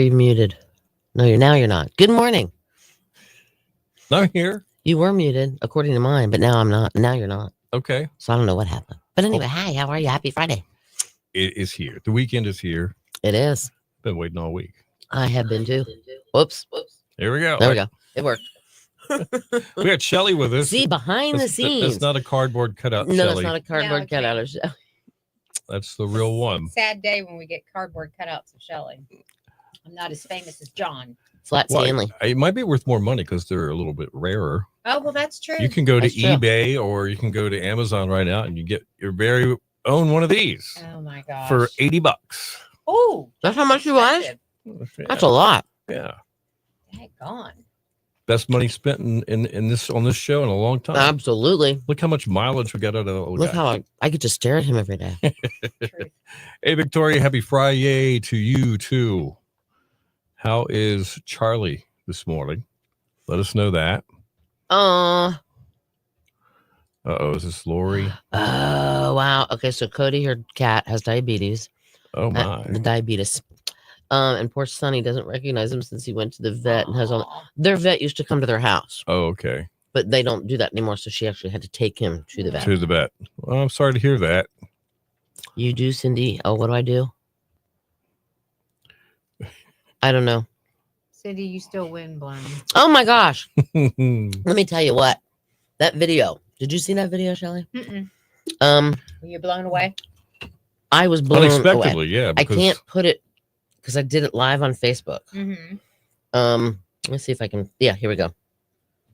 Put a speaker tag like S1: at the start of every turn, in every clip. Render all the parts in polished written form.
S1: you muted? No, you're not. Good morning.
S2: I'm here.
S1: You were muted, according to mine, but now I'm not. Now you're not.
S2: Okay.
S1: So I don't know what happened. But anyway, hi, how are you? Happy Friday.
S2: It is here. The weekend is here.
S1: It is.
S2: Been waiting all week.
S1: I have been too. Whoops.
S2: Here we go.
S1: There we go. It worked.
S2: We got Shelly with us.
S1: See, behind the scenes.
S2: That's not a cardboard cutout,
S1: No,
S2: Shelly.
S1: that's not a cardboard cutout of Shelly.
S2: That's the real one.
S3: Sad day when we get cardboard cutouts of Shelly. I'm not as famous as John.
S1: Flat Stanley.
S2: It might be worth more money because they're a little bit rarer.
S3: Oh, well, that's true.
S2: You can go to
S1: That's true.
S2: eBay or you can go to Amazon right now and you get your very own one of these
S3: Oh, my gosh.
S2: for $80.
S3: Oh,
S1: That's how much it was?
S2: Yeah.
S1: That's a lot.
S2: Yeah.
S3: gone.
S2: Best money spent in this on this show in a long time.
S1: Absolutely.
S2: Look how much mileage we got out of that.
S1: Look how I get to stare at him every day.
S2: Hey, Victoria, happy Friday to you too. How is Charlie this morning? Let us know that.
S1: Uh-oh,
S2: Is this Lori?
S1: Oh, wow. Okay, so Cody, her cat, has diabetes.
S2: Oh, my.
S1: The diabetes. And poor Sonny doesn't recognize him since he went to the vet and has all. Their vet used to come to their house,
S2: Oh, okay.
S1: but they don't do that anymore. So she actually had to take him to the vet.
S2: To the vet. Well, I'm sorry to hear that.
S1: You do, Cindy? Oh, what do I do? I don't know.
S3: Cindy, you still win, Blum.
S1: Oh my gosh. Let me tell you what. That video. Did you see that video, Shelly?
S3: Mm-mm.
S1: Were
S3: you blown away?
S1: I was blown
S2: Unexpectedly,
S1: away.
S2: yeah.
S1: I can't put it because I did it live on Facebook.
S3: Mm-hmm.
S1: Let's see if I can. Yeah, here we go.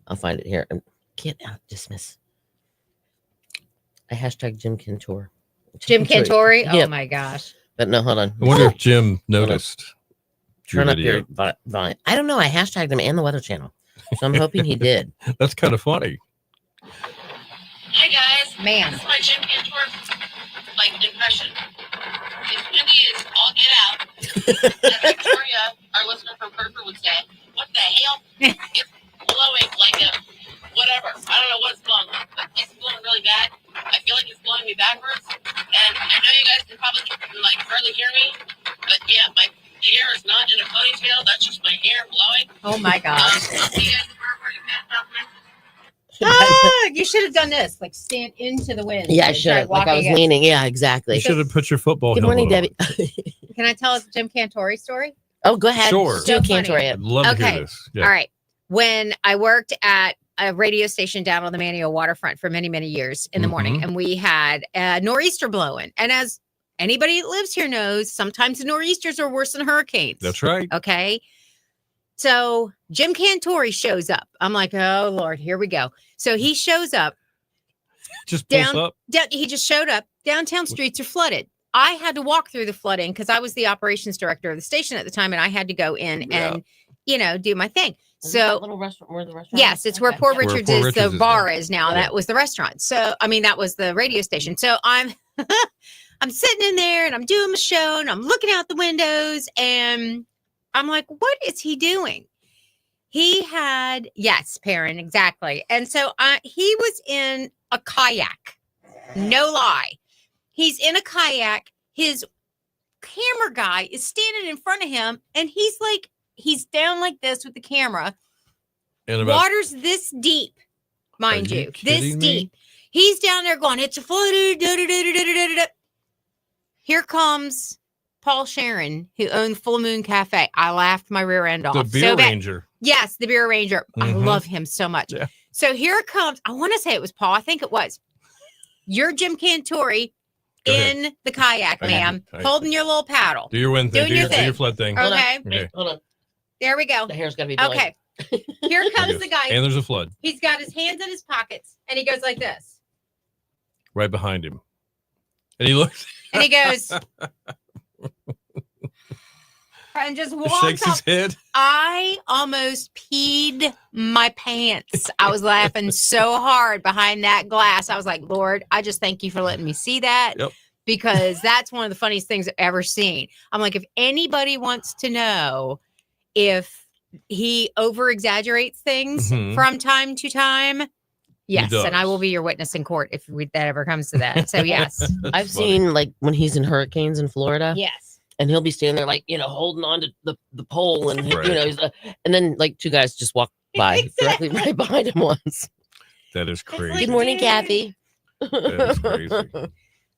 S1: I'll find it here. Get out, dismiss. I hashtag Jim Cantor.
S3: Jim Cantori? Oh,
S1: Yep.
S3: my gosh.
S1: But no, hold on.
S2: I wonder if Jim noticed.
S1: Turn up
S2: video.
S1: your volume. I don't know. I hashtagged him and the Weather Channel. So I'm hoping he did.
S2: That's kind of funny.
S4: Hi guys,
S3: Man.
S4: this is my Jim Cantor impression. It's windy as all get out. As Victoria, our listener from Kirker, would say, "What the hell? It's blowing like a whatever. I don't know what it's blowing, but it's blowing really bad. I feel like it's blowing me backwards. And I know you guys can probably hardly hear me, but yeah, my hair is not in a ponytail. That's just my hair blowing.
S3: Oh, my gosh.
S4: See you guys tomorrow for your cat compliment.
S3: You should have done this. Like, stand into the wind.
S1: Yeah, I
S3: and
S1: should have.
S3: try
S1: Like I was
S3: walking it.
S1: leaning. Yeah, exactly.
S2: You should have put your football
S1: Good
S2: helmet
S1: morning,
S2: on.
S1: Debbie.
S3: Can I tell a Jim Cantori story?
S1: Oh, go ahead.
S2: Sure.
S1: Do
S3: So funny.
S1: Cantor
S2: I'd
S1: it.
S2: love to
S3: Okay.
S2: hear this. Yeah.
S3: All right. When I worked at a radio station down on the Manio waterfront for many, many years in the morning, and we had a nor'easter blowing. And as anybody that lives here knows, sometimes the nor'easters are worse than hurricanes.
S2: That's right.
S3: Okay. So Jim Cantori shows up. I'm like, oh, Lord, here we go. So he shows up.
S2: Just pulls
S3: Down-
S2: up.
S3: He just showed up. Downtown streets are flooded. I had to walk through the flooding because I was the operations director of the station at the time, and I had to go in and, do my thing.
S1: Is that
S3: So
S1: little restaurant where the restaurant
S3: yes,
S1: is?
S3: it's where
S1: Okay.
S3: Poor
S1: Yeah.
S3: Richards
S2: Poor
S3: is.
S2: Richards
S3: The
S2: is
S3: bar
S2: now.
S3: is now.
S2: Yeah.
S3: That was the restaurant. So that was the radio station. So I'm I'm sitting in there and I'm doing my show and I'm looking out the windows and I'm like, what is he doing? He had Perrin, exactly. And so he was in a kayak. No lie. He's in a kayak. His camera guy is standing in front of him and he's down like this with the camera.
S2: And about
S3: Water's this deep, mind
S2: Are you
S3: you, this
S2: kidding me?
S3: deep. He's down there going, it's a flooded. Here comes Paul Sharon, who owned Full Moon Cafe. I laughed my rear end off.
S2: the beer
S3: so bad.
S2: ranger.
S3: Yes, the beer ranger. I
S2: Mhm.
S3: love him so much.
S2: Yeah.
S3: So here comes, I want to say it was Paul. I think it was. You're Jim Cantori
S2: Go ahead.
S3: in the kayak,
S2: Okay.
S3: ma'am,
S2: Okay.
S3: holding your little paddle.
S2: Do your wind thing.
S3: Doing your
S2: Do
S3: thing.
S2: your flood thing.
S1: Hold on.
S3: Okay.
S2: Okay.
S1: Hold on.
S3: There we go.
S1: The hair's got to be blowing.
S3: Okay. Here comes the guy.
S2: And there's a flood
S3: He's got his hands in his pockets and he goes like this.
S2: right behind him. And he looks
S3: And he goes and just walks
S2: shakes
S3: up.
S2: his head.
S3: I almost peed my pants. I was laughing so hard behind that glass. I was like, Lord, I just thank you for letting me see that.
S2: Yep.
S3: Because that's one of the funniest things I've ever seen. I'm like, if anybody wants to know if he over exaggerates things
S2: Mhm.
S3: from time to time, yes. And I
S2: does.
S3: will be your witness in court if that ever comes to that. So, yes.
S1: I've
S2: Funny.
S1: seen like when he's in hurricanes in Florida,
S3: Yes.
S1: and he'll be standing there like holding on to the pole, and
S2: Right.
S1: he's and then like two guys just walk by directly right behind him once.
S2: That is
S3: like,
S2: crazy.
S1: Good morning,
S3: dude.
S1: Kathy.
S2: That is crazy.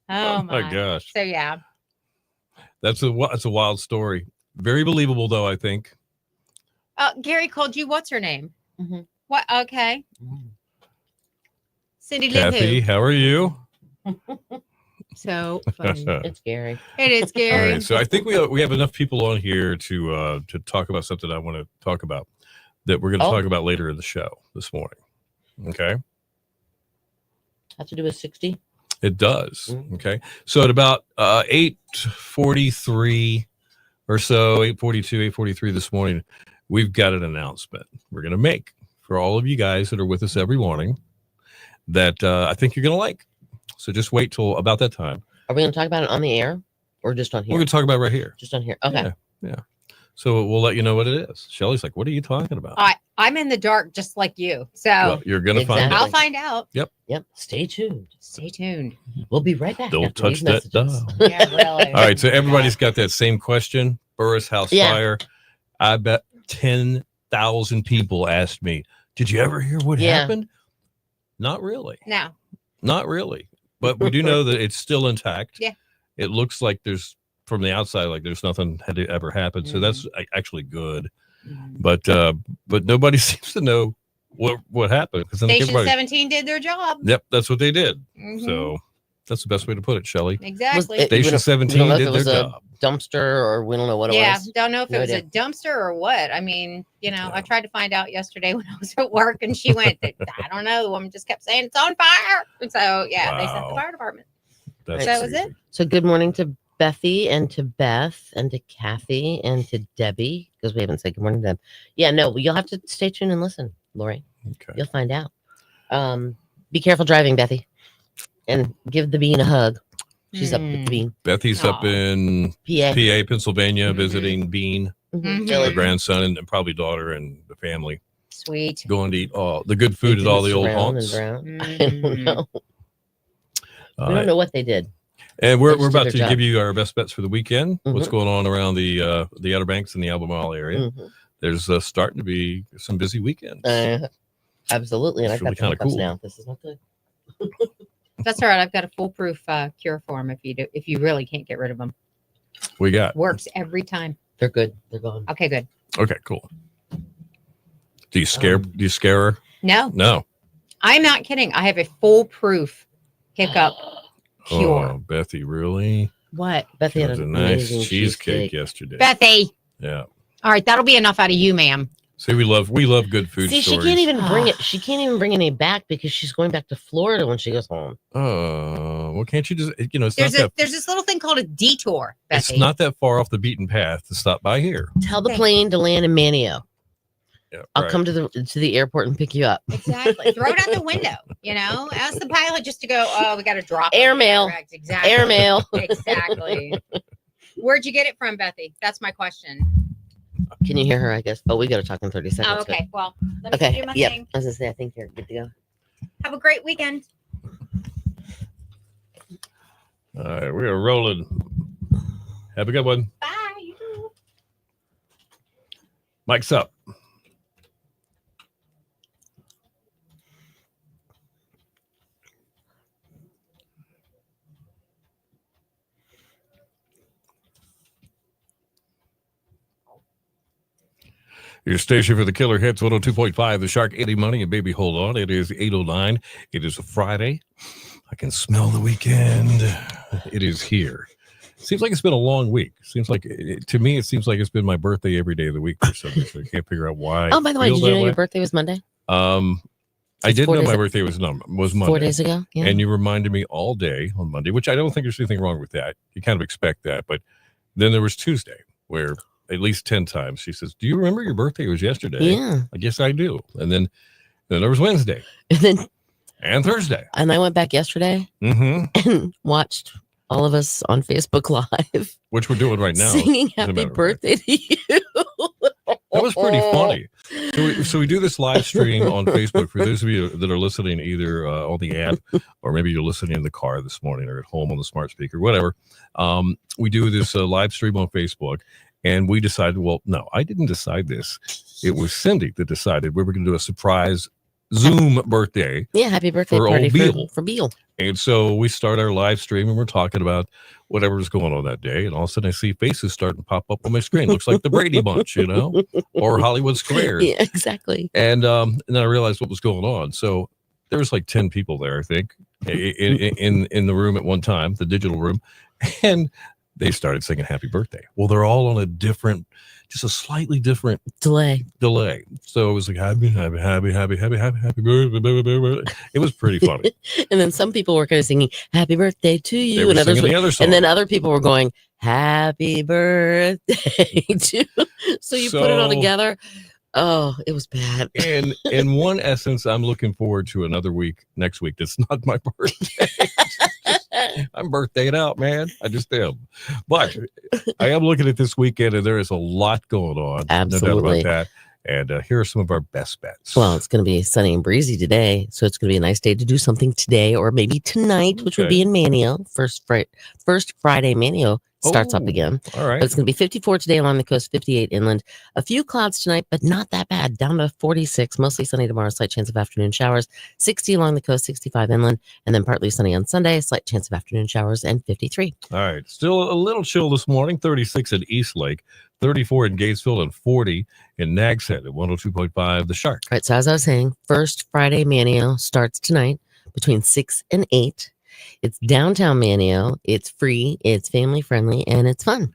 S3: Oh my.
S2: gosh.
S3: So yeah.
S2: That's a wild story. Very believable, though, I think.
S3: Gary called you. What's her name?
S1: Mhm.
S3: What? Okay. Cindy Lou
S2: Kathy,
S3: Who.
S2: how are you?
S3: So funny.
S1: It's Gary.
S3: It is
S2: All
S3: Gary.
S2: right, so I think we have enough people on here to talk about something I want to talk about that we're going to
S1: Oh.
S2: talk about later in the show this morning. Okay,
S1: Have to do with 60.
S2: it does.
S1: Mhm.
S2: Okay, so at about 8:43 or so, 8:42, 8:43 this morning, we've got an announcement we're going to make for all of you guys that are with us every morning that I think you're going to like. So just wait till about that time.
S1: Are we going to talk about it on the air or just on
S2: We're
S1: here?
S2: going to talk about it right here.
S1: Just on here. Okay.
S2: Yeah. So we'll let you know what it is. Shelly's like, what are you talking about?
S3: I'm in the dark just like you. So
S2: Well, you're going to find
S1: Exactly.
S2: out.
S3: I'll find out.
S1: Yep. Stay tuned.
S3: Stay tuned.
S1: We'll be right back.
S2: Don't
S1: after
S2: touch
S1: these
S2: that
S1: messages.
S2: dial.
S3: Yeah, really.
S2: All right. So everybody's got that same question. Burris House
S1: Yeah.
S2: Fire. I bet 10,000 people asked me, did you ever hear what
S1: Yeah.
S2: happened? Not really.
S3: No.
S2: Not really. But we do know that it's still intact.
S3: Yeah.
S2: It looks like there's, from the outside, like there's nothing had to ever happened. So that's actually good. But nobody seems to know what happened. Because
S3: Station 17 did their job.
S2: Yep, that's what they did.
S3: Mhm.
S2: So that's the best way to put it, Shelley.
S3: Exactly.
S1: it-
S2: Station
S1: we don't
S2: 17
S1: know if
S2: did
S1: it
S2: their
S1: was a
S2: job.
S1: dumpster or we don't know what it
S3: yeah,
S1: was.
S3: don't know if
S1: No
S3: it was a
S1: idea.
S3: dumpster or what. I mean,
S2: Yeah.
S3: I tried to find out yesterday when I was at work, and she went, "I don't know." The woman just kept saying it's on fire, and so yeah, they sent the
S2: Wow.
S3: fire department.
S2: That's
S3: That was
S2: crazy.
S3: it.
S1: So good morning to Bethy and to Beth and to Kathy and to Debbie, because we haven't said good morning to them. Yeah, no, you'll have to stay tuned and listen, Lori.
S2: Okay.
S1: You'll find out. Be careful driving, Bethy. And give the bean a hug. She's up with
S3: Hmm.
S1: the bean.
S2: Bethy's up
S3: Aw.
S2: in
S1: PA.
S2: PA, Pennsylvania,
S3: Mhm.
S2: visiting Bean,
S1: Mhm.
S3: Mhm.
S2: her
S1: Philly.
S2: grandson, and probably daughter and the family.
S3: Sweet.
S2: Going to eat all the good food
S1: They
S2: at all the
S1: danced
S2: old
S1: around
S2: haunts.
S1: and around. I
S3: Mhm.
S1: don't know.
S2: All
S1: We
S2: right.
S1: don't know what they did.
S2: And
S1: They
S2: we're
S1: just did
S2: about
S1: their
S2: to
S1: job.
S2: give you our best bets for the weekend. What's
S1: Mhm.
S2: going on around the Outer Banks and the Albemarle area?
S1: Mhm.
S2: There's starting to be some busy weekends.
S1: Absolutely. And
S2: It's
S1: I've got
S2: really
S1: the
S2: kinda
S1: hiccups
S2: cool.
S1: now. This is not good.
S3: That's all right. I've got a foolproof cure for them if you really can't get rid of them.
S2: We got
S3: Works every time.
S1: They're good. They're gone.
S3: Okay, good.
S2: okay, cool. Do you scare her?
S3: No,
S2: No.
S3: I'm not kidding. I have a foolproof hiccup cure.
S2: Oh, Bethy, really?
S3: What?
S1: Bethy
S2: She
S1: had
S2: had a
S1: an
S2: nice
S1: amazing
S2: cheesecake yesterday.
S3: Bethy.
S2: Yeah.
S3: All right, that'll be enough out of you, ma'am.
S2: See, we love good food
S1: See,
S2: stories.
S1: she can't even bring it. She can't even bring any back because she's going back to Florida when she goes home.
S2: Well, can't you just it's
S3: There's
S2: not that
S3: there's this little thing called a detour, Bethy.
S2: it's not that far off the beaten path to stop by here.
S1: Tell the
S3: Okay.
S1: plane to land in Manio.
S2: Yeah,
S1: I'll
S2: right.
S1: come to the airport and pick you up.
S3: Exactly. Throw it out the window. Ask the pilot just to go. Oh, we got to drop it.
S1: Airmail.
S3: Correct. Exactly.
S1: Airmail.
S3: Exactly. Where'd you get it from, Bethy? That's my question.
S1: Can you hear her? I guess. But we got to talk in 30 seconds.
S3: Oh,
S1: but-
S3: okay. Well, let me
S1: Okay.
S3: do my
S1: Yep.
S3: thing.
S1: I was gonna say I think you're good to go.
S3: Have a great weekend.
S2: All right, we are rolling. Have a good one.
S3: Bye. You too.
S2: Mike's up. Your station for the killer hits 102.5, the Shark 80 Money, and baby, hold on. It is 8:09. It is a Friday. I can smell the weekend. It is here. Seems like it's been a long week. Seems like to me, it seems like it's been my birthday every day of the week for some reason. I can't figure out why.
S1: Oh, by the way,
S2: feel
S1: did you
S2: that
S1: know
S2: way.
S1: your birthday was Monday?
S2: I
S1: It's
S2: did
S1: 4
S2: know
S1: days
S2: my
S1: a-
S2: birthday was Monday.
S1: 4 days ago. Yeah.
S2: And you reminded me all day on Monday, which I don't think there's anything wrong with that. You kind of expect that. But then there was Tuesday where at least 10 times she says, "Do you remember your birthday was yesterday?"
S1: yeah.
S2: I guess I do. And then there was Wednesday
S1: And then
S2: and Thursday.
S1: I went back yesterday
S2: Mm-hmm.
S1: and watched all of us on Facebook Live
S2: Which we're doing right now.
S1: singing
S2: as a
S1: happy
S2: matter of fact.
S1: birthday to you.
S2: That was pretty funny. So we do this live stream on Facebook. For those of you that are listening either on the app or maybe you're listening in the car this morning or at home on the smart speaker, whatever. We do this live stream on Facebook, and we decided, well, no, I didn't decide this. It was Cindy that decided we were going to do a surprise Zoom birthday.
S1: Yeah, happy birthday
S2: For
S1: party
S2: old Beal.
S1: for Beal.
S2: And so we start our live stream and we're talking about whatever's going on that day. And all of a sudden I see faces starting to pop up on my screen. Looks like the Brady Bunch, or Hollywood Squares.
S1: Yeah, exactly.
S2: And then I realized what was going on. So there was like 10 people there, I think, in the room at one time, the digital room. And they started singing happy birthday. Well, they're all on just a slightly different
S1: Delay.
S2: So it was like happy birthday. It was pretty funny.
S1: And then some people were kind of singing happy birthday to
S2: They
S1: you.
S2: were
S1: And others
S2: singing the other song.
S1: and then other people were going, happy birthday to. So you put it all
S2: So-
S1: together. Oh, it was bad.
S2: And in one essence, I'm looking forward to another week next week. That's not my birthday. I'm birthdayed out, man. I just am. But I am looking at this weekend, and there is a lot going on.
S1: Absolutely.
S2: No doubt about that. And here are some of our best bets.
S1: Well, it's going to be sunny and breezy today, so it's going to be a nice day to do something today or maybe tonight, which would
S2: Okay.
S1: be in Manio. First Friday Manio starts up
S2: Oh,
S1: again.
S2: all right.
S1: But it's going to be 54 today along the coast, 58 inland. A few clouds tonight, but not that bad. Down to 46. Mostly sunny tomorrow. Slight chance of afternoon showers. 60 along the coast, 65 inland, and then partly sunny on Sunday. Slight chance of afternoon showers and 53.
S2: All right. Still a little chill this morning. 36 at East Lake, 34 in Gatesville, and 40 in Nags Head at 102.5 The Shark.
S1: All right. So as I was saying, first Friday Manio starts tonight between 6 and 8. It's downtown Manio. It's free. It's family friendly, and it's fun.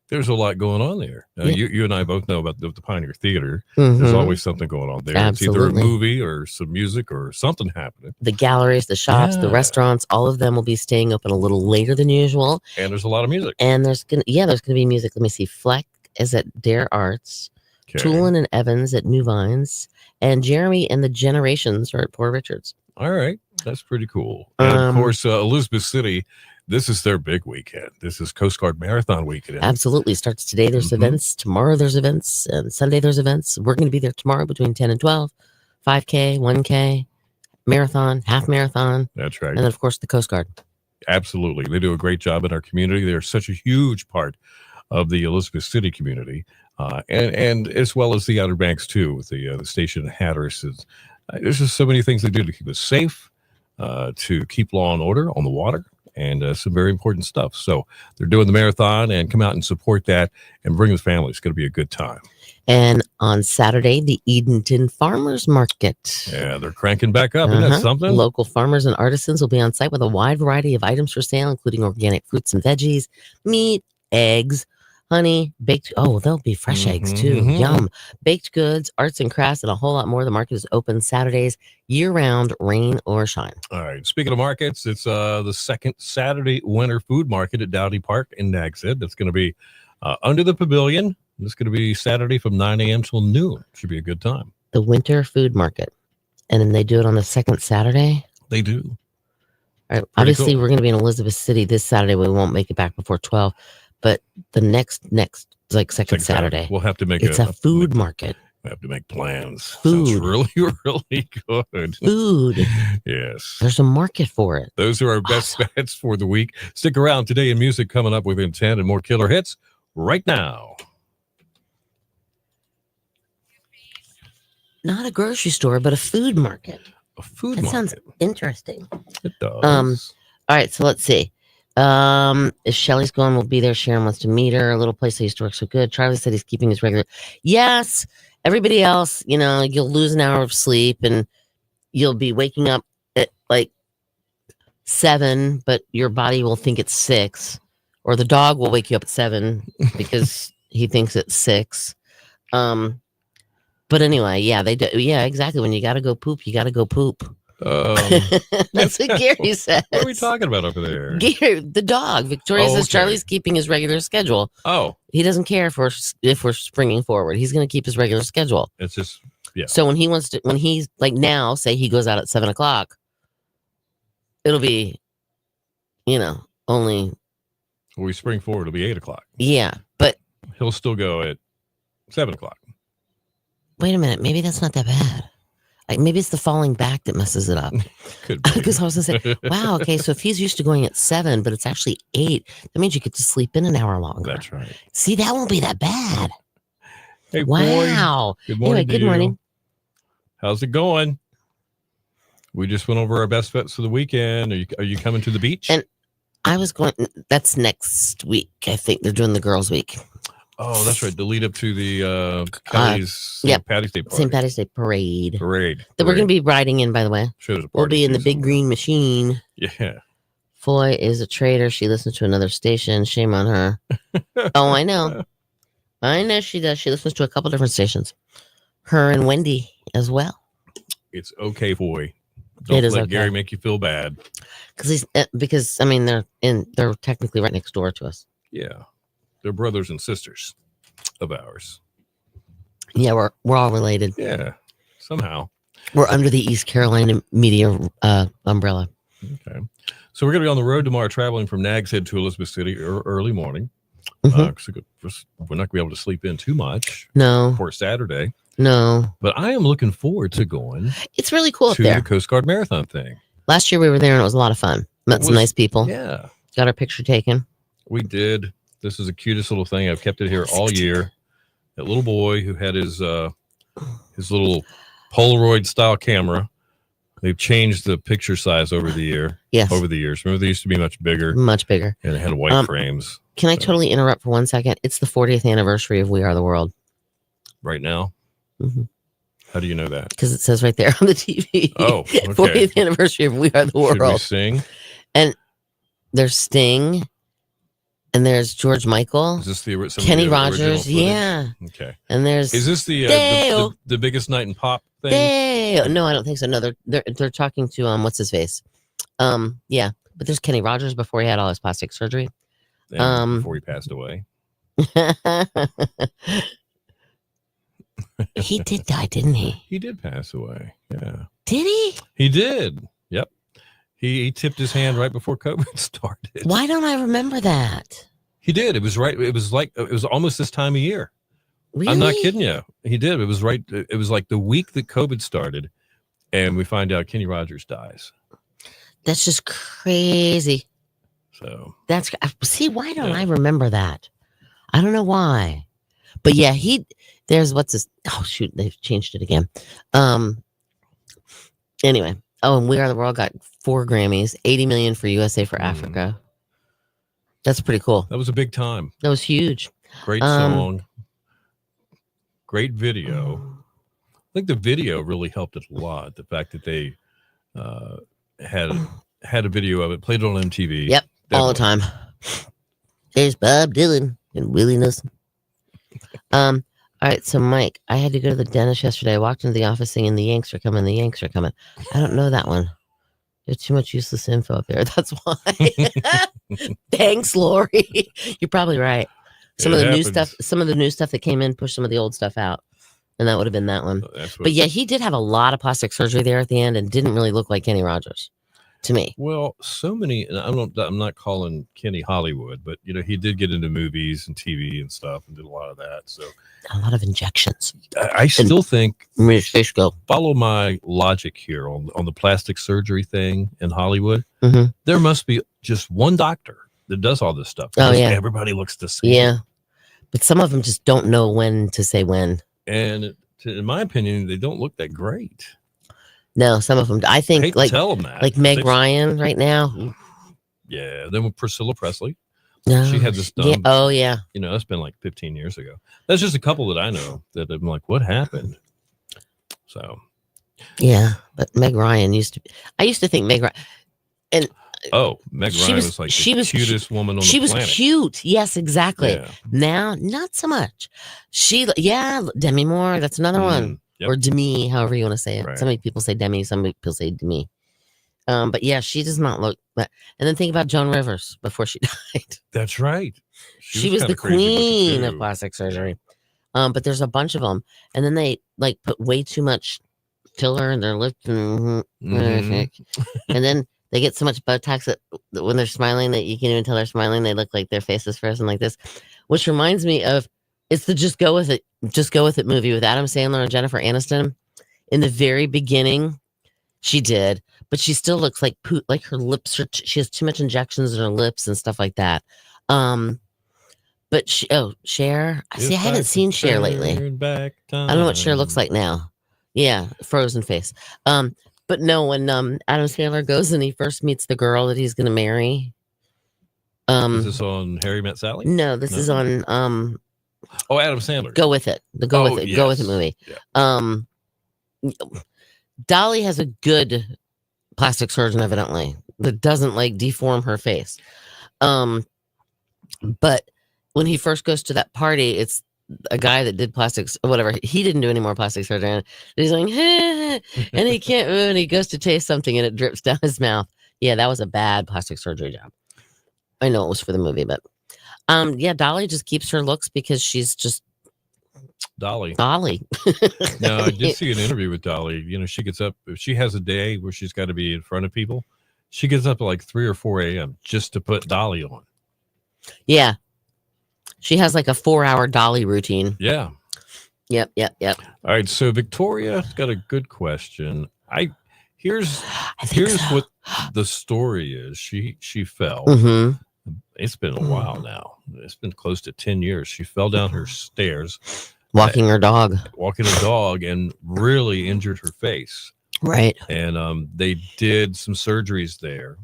S2: There's a lot going on there.
S1: Yeah.
S2: You and I both know about the Pioneer Theater. There's
S1: Mhm.
S2: always something going on there. It's
S1: Absolutely.
S2: either a movie or some music or something happening.
S1: The galleries, the shops, the
S2: Yeah.
S1: restaurants, all of them will be staying open a little later than usual.
S2: And there's a lot of music.
S1: And there's gonna be music. Let me see. Fleck is at Dare Arts,
S2: Okay.
S1: Toolin and Evans at New Vines, and Jeremy and the Generations are at Poor Richards.
S2: All right. That's pretty cool. And of
S1: Um,
S2: course, Elizabeth City, this is their big weekend. This is Coast Guard Marathon weekend.
S1: Absolutely. Starts today. There's
S2: Mhm.
S1: events. Tomorrow there's events. And Sunday there's events. We're going to be there tomorrow between 10 and 12. 5K, 1K, marathon, half marathon,
S2: That's right.
S1: and then, of course, the Coast Guard.
S2: Absolutely. They do a great job in our community. They're such a huge part of the Elizabeth City community, and as well as the Outer Banks, too, with the station in Hatteras. There's just so many things they do to keep us safe, to keep law and order on the water, and some very important stuff. So they're doing the marathon, and come out and support that and bring the family. It's going to be a good time.
S1: And on Saturday, the Edenton Farmers Market.
S2: Yeah, they're cranking back up. Isn't that
S1: Uh-huh.
S2: something?
S1: Local farmers and artisans will be on site with a wide variety of items for sale, including organic fruits and veggies, meat, eggs, honey, baked. Oh, there'll be fresh eggs too.
S2: Mhm.
S1: Yum. Baked goods, arts and crafts, and a whole lot more. The market is open Saturdays, year round, rain or shine.
S2: All right. Speaking of markets, it's the second Saturday winter food market at Dowdy Park in Nags Head. That's going to be under the pavilion. It's going to be Saturday from 9 a.m. till noon. Should be a good time.
S1: The winter food market. And then they do it on the second Saturday.
S2: They do.
S1: All right. Obviously,
S2: cool.
S1: we're going to be in Elizabeth City this Saturday. We won't make it back before 12. But the next, like second Saturday,
S2: We'll have to make
S1: it's a food market.
S2: We have to make plans.
S1: Food.
S2: Sounds really, really good.
S1: Food.
S2: Yes.
S1: There's a market for it.
S2: Those are our best bets for the week. Stick around today in music coming up within 10 and more killer hits right now.
S1: Not a grocery store, but a food market.
S2: A food
S1: That sounds
S2: market.
S1: interesting.
S2: It does.
S1: All right, so let's see. If Shelly's going, we'll be there. Sharon wants to meet her. A little place I used to work so good. Charlie said he's keeping his regular. Yes, everybody else, you'll lose an hour of sleep and you'll be waking up at like 7, but your body will think it's 6, or the dog will wake you up at 7 because he thinks it's 6. But anyway, yeah, they do. Yeah, exactly. When you got to go poop, you got to go poop. That's what Gary says.
S2: What are we talking about over there?
S1: Gary, the dog. Victoria
S2: Oh,
S1: says
S2: okay.
S1: Charlie's keeping his regular schedule.
S2: Oh,
S1: He doesn't care if we're springing forward. He's going to keep his regular schedule.
S2: it's just, yeah.
S1: So when he's like now, say he goes out at 7 o'clock, it'll be, only,
S2: When we spring forward, it'll be 8 o'clock.
S1: yeah. But
S2: He'll still go at 7 o'clock.
S1: wait a minute, maybe that's not that bad. Like maybe it's the falling back that messes it up.
S2: Could be.
S1: Because I was gonna say, wow, okay, so if he's used to going at 7, but it's actually 8, that means you get to sleep in an hour longer.
S2: That's right.
S1: See, that won't be that bad.
S2: Hey,
S1: Wow.
S2: boy. Good morning.
S1: Anyway,
S2: to
S1: good
S2: you.
S1: morning.
S2: How's it going? We just went over our best bets for the weekend. Are you coming to the beach?
S1: And I was going. That's next week. I think they're doing the girls' week.
S2: Oh, that's right. The lead up to the Kelly's
S1: yep.
S2: Patty's Day party.
S1: St. Patty's Day parade.
S2: Parade.
S1: That we're going to be riding in, by the way.
S2: Shows a
S1: We'll
S2: party
S1: be in the
S2: season.
S1: big green machine.
S2: Yeah.
S1: Foy is a traitor. She listens to another station. Shame on her. Oh, I know. I know she does. She listens to a couple different stations. Her and Wendy as well.
S2: It's okay, boy. Don't
S1: It is
S2: let
S1: okay.
S2: Gary make you feel bad.
S1: Because I mean they're technically right next door to us.
S2: Yeah. They're brothers and sisters of ours.
S1: Yeah, we're all related.
S2: Yeah. Somehow.
S1: We're under the East Carolina media umbrella.
S2: Okay. So we're going to be on the road tomorrow, traveling from Nags Head to Elizabeth City early morning.
S1: Mhm.
S2: 'Cause we're not going to be able to sleep in too much
S1: No,
S2: for Saturday.
S1: no,
S2: But I am looking forward to going
S1: it's really cool up
S2: to
S1: there.
S2: the Coast Guard Marathon thing.
S1: Last year we were there and it was a lot of fun. Met some
S2: was-
S1: nice people.
S2: Yeah,
S1: Got our picture taken.
S2: we did. This is the cutest little thing. I've kept it here all year. That little boy who had his little Polaroid style camera. They've changed the picture size over the years.
S1: Yes,
S2: Remember, they used to be much bigger
S1: much bigger.
S2: and it had white
S1: Um,
S2: frames.
S1: Can I totally interrupt for 1 second? It's the 40th anniversary of We Are the World.
S2: Right now,
S1: Mhm.
S2: how do you know that?
S1: Because it says right there on the TV.
S2: Oh, okay.
S1: 40th anniversary of We Are the
S2: Should we
S1: World.
S2: sing?
S1: There's Sting, and there's George Michael,
S2: Is this some of
S1: Kenny
S2: the original
S1: Rogers,
S2: footage?
S1: yeah,
S2: Okay.
S1: and there's
S2: Is this the
S1: Dale.
S2: the biggest night in pop thing?
S1: Dale. No, I don't think so. No, they're talking to what's his face? Yeah, but there's Kenny Rogers before he had all his plastic surgery.
S2: And before he passed away.
S1: He did die, didn't he?
S2: He did pass away. Yeah.
S1: Did he?
S2: He did. Yep. He tipped his hand right before COVID started.
S1: Why don't I remember that?
S2: He did. It was right. It was almost this time of year.
S1: Really?
S2: I'm not kidding you. He did. It was right. It was like the week that COVID started, and we find out Kenny Rogers dies.
S1: That's just crazy.
S2: So
S1: That's see. Why don't
S2: Yeah.
S1: I remember that? I don't know why. But yeah, there's what's this? Oh shoot, they've changed it again. Anyway, and We Are the World got 4 Grammys, 80 million for USA for Africa. That's pretty cool.
S2: that was a big time.
S1: That was huge.
S2: Great song. Great video. I think the video really helped it a lot. The fact that they had a video of it, played it on MTV.
S1: Yep, all the
S2: Definitely.
S1: time. There's Bob Dylan and Willie Nelson. All right, so Mike, I had to go to the dentist yesterday. I walked into the office singing "The Yanks are coming, the Yanks are coming." I don't know that one. There's too much useless info up there. That's why. Thanks, Lori. You're probably right. Some
S2: It
S1: of the new
S2: happens.
S1: stuff, that came in, pushed some of the old stuff out, and that would have been that one.
S2: That's what,
S1: But yeah, he did have a lot of plastic surgery there at the end, and didn't really look like Kenny Rogers to me.
S2: well, so many. And I'm not calling Kenny Hollywood, but he did get into movies and TV and stuff, and did a lot of that. So
S1: A lot of injections.
S2: I still think,
S1: Where his face go?
S2: follow my logic here on the plastic surgery thing in Hollywood.
S1: Mhm.
S2: There must be just one doctor that does all this stuff.
S1: Oh,
S2: because
S1: yeah.
S2: everybody looks the same.
S1: Yeah, but some of them just don't know when to say when.
S2: And in my opinion, they don't look that great.
S1: No, some of them. I
S2: I
S1: think
S2: hate
S1: like
S2: to tell them that.
S1: Meg
S2: They-
S1: Ryan right now.
S2: Yeah. Then with Priscilla Presley,
S1: No,
S2: she had this
S1: Yeah.
S2: dumb,
S1: Oh yeah.
S2: that's been like 15 years ago. That's just a couple that I know that I'm like, what happened? So,
S1: Yeah. But Meg Ryan I used to think Meg Ryan.
S2: Meg
S1: She
S2: Ryan
S1: was-
S2: was like
S1: she
S2: the
S1: was cu-
S2: cutest woman on
S1: She
S2: the
S1: was
S2: planet.
S1: cute. Yes, exactly.
S2: Yeah.
S1: Now, not so much. Demi Moore. That's another one.
S2: Yep.
S1: Or Demi, however you want to say it.
S2: Right.
S1: Some people say Demi. Some people say Demi. But yeah, she does not look. And then think about Joan Rivers before she died.
S2: That's right.
S1: She was the
S2: kinda crazy looking
S1: queen of
S2: too.
S1: plastic surgery. But there's a bunch of them, and then they like put way too much filler in their lips, and
S2: Mhm.
S1: and then they get so much Botox that when they're smiling that you can't even tell they're smiling. They look like their face is frozen like this, which reminds me of It's the Just Go With It, Just Go With It movie with Adam Sandler and Jennifer Aniston. In the very beginning, she did, but she still looks like like her lips are. She has too much injections in her lips and stuff like that. But Cher. See, I haven't seen Cher lately. I don't know what Cher looks like now. Yeah, frozen face. But no, when Adam Sandler goes and he first meets the girl that he's going to marry.
S2: Is this on Harry Met Sally?
S1: No, this is on
S2: Oh, Adam Sandler.
S1: Go With It. The Go With It. Go With It
S2: yes.
S1: movie.
S2: Yeah.
S1: Dolly has a good plastic surgeon, evidently, that doesn't like deform her face. But when he first goes to that party, it's a guy that did plastics or whatever. He didn't do any more plastic surgery. And he's like, and he can't move, and he goes to taste something and it drips down his mouth. Yeah, that was a bad plastic surgery job. I know it was for the movie, but yeah, Dolly just keeps her looks because she's just
S2: Dolly.
S1: Dolly.
S2: No, I did see an interview with Dolly. You know, she gets up, if she has a day where she's got to be in front of people, she gets up at like 3 or 4 a.m. just to put Dolly on.
S1: Yeah. She has like a 4-hour Dolly routine.
S2: Yeah.
S1: Yep.
S2: All right. So Victoria's got a good question. Here's
S1: I think so.
S2: what the story is. She fell.
S1: Mm-hmm.
S2: It's been a while now. It's been close to 10 years. She fell down her stairs,
S1: Walking her dog.
S2: walking a dog, and really injured her face.
S1: Right.
S2: And they did some surgeries there.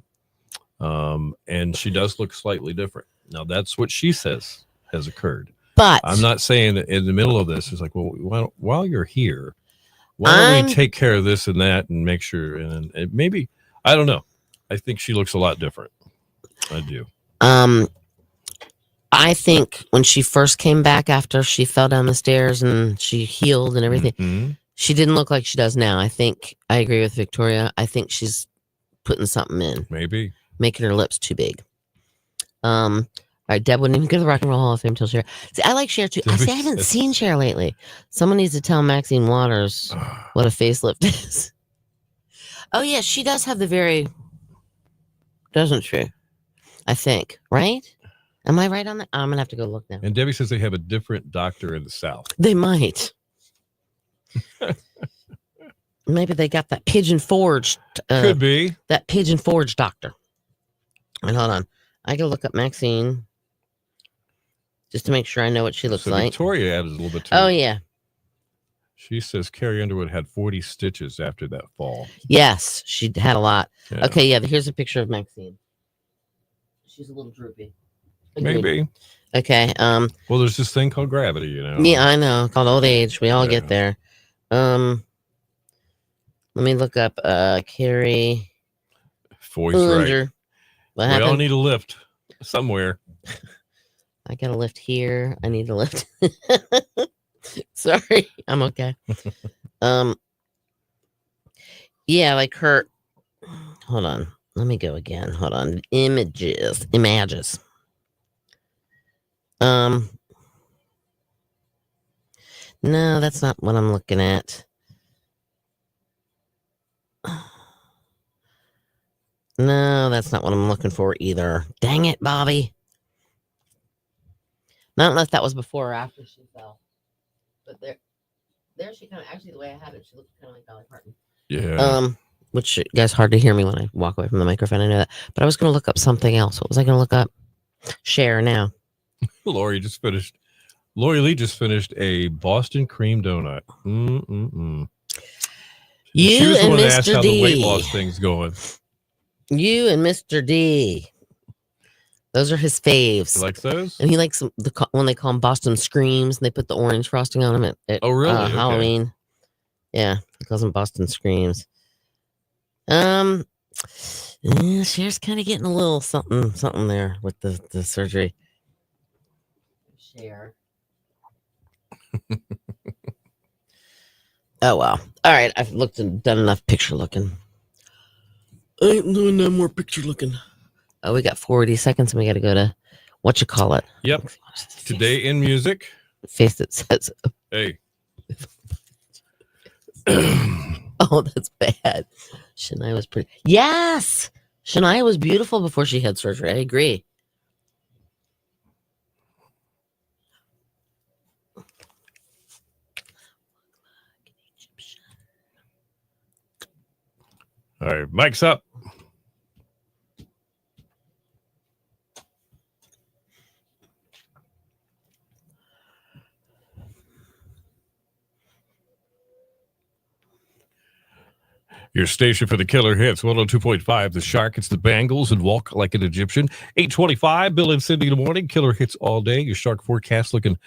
S2: And she does look slightly different. Now, that's what she says has occurred.
S1: But
S2: I'm not saying that in the middle of this, it's like, well, while you're here, why don't we take care of this and that and make sure? And maybe, I don't know. I think she looks a lot different. I do.
S1: I think when she first came back after she fell down the stairs and she healed and everything,
S2: Mhm.
S1: she didn't look like she does now. I think I agree with Victoria. I think she's putting something in,
S2: Maybe.
S1: making her lips too big. All right, Deb wouldn't even go to the Rock and Roll Hall of Fame till Cher. See, I like Cher too. I haven't seen Cher lately. Someone needs to tell Maxine Waters what a facelift is. Oh yeah, she does have the very, doesn't she? I think, right? Am I right on that? I'm gonna have to go look now.
S2: And Debbie says they have a different doctor in the South.
S1: They might. Maybe they got that Pigeon Forge.
S2: Could be.
S1: That Pigeon Forge doctor. And hold on, I gotta look up Maxine just to make sure I know what she looks
S2: So
S1: like.
S2: Victoria added a little bit to
S1: Oh
S2: it.
S1: yeah,
S2: She says Carrie Underwood had 40 stitches after that fall.
S1: yes, she had a lot.
S2: Yeah.
S1: Okay, yeah. Here's a picture of Maxine. She's a little droopy. Agreed.
S2: Maybe.
S1: Okay.
S2: Well, there's this thing called gravity, you know.
S1: Yeah, I know. Called old age. We all
S2: Yeah.
S1: get there. Let me look up Carrie
S2: Voice right.
S1: Ullinger. What
S2: We all
S1: happened?
S2: need a lift somewhere.
S1: I got a lift here. I need a lift. Sorry, I'm okay. Yeah, like her. Hold on. Let me go again. Hold on. Images. No, that's not what I'm looking at. No, that's not what I'm looking for either. Dang it, Bobby. I don't know if that was before or after she fell. But there she kind of, actually the way I had it, she looked kind of like Dolly Parton.
S2: Yeah.
S1: Which, guys, hard to hear me when I walk away from the microphone. I know that. But I was going to look up something else. What was I going to look up? Cher now.
S2: Lori Lee just finished a Boston cream donut. She
S1: You
S2: was the
S1: and
S2: one that asked
S1: Mr.
S2: how the weight
S1: D.
S2: loss thing's going.
S1: You and Mr. D. Those are his faves.
S2: You like those?
S1: And he likes them, when they call them Boston Screams and they put the orange frosting on them at
S2: Oh, really? Okay.
S1: Halloween. Yeah, he calls them Boston Screams. Cher's kind of getting a little something there with the surgery. Cher. Oh well. All right, I've looked and done enough picture looking. I ain't doing no more picture looking. Oh, we got 40 seconds and we got to go to what you call it.
S2: Yep. Today in music.
S1: Face that says,
S2: Hey.
S1: oh, that's bad. Shania was pretty. Yes, Shania was beautiful before she had surgery. I agree.
S2: All right, mic's up. Your station for the killer hits, 102.5 The Shark. It's the Bangles and Walk Like an Egyptian. 825, Bill and Cindy in the morning. Killer hits all day. Your Shark forecast looking,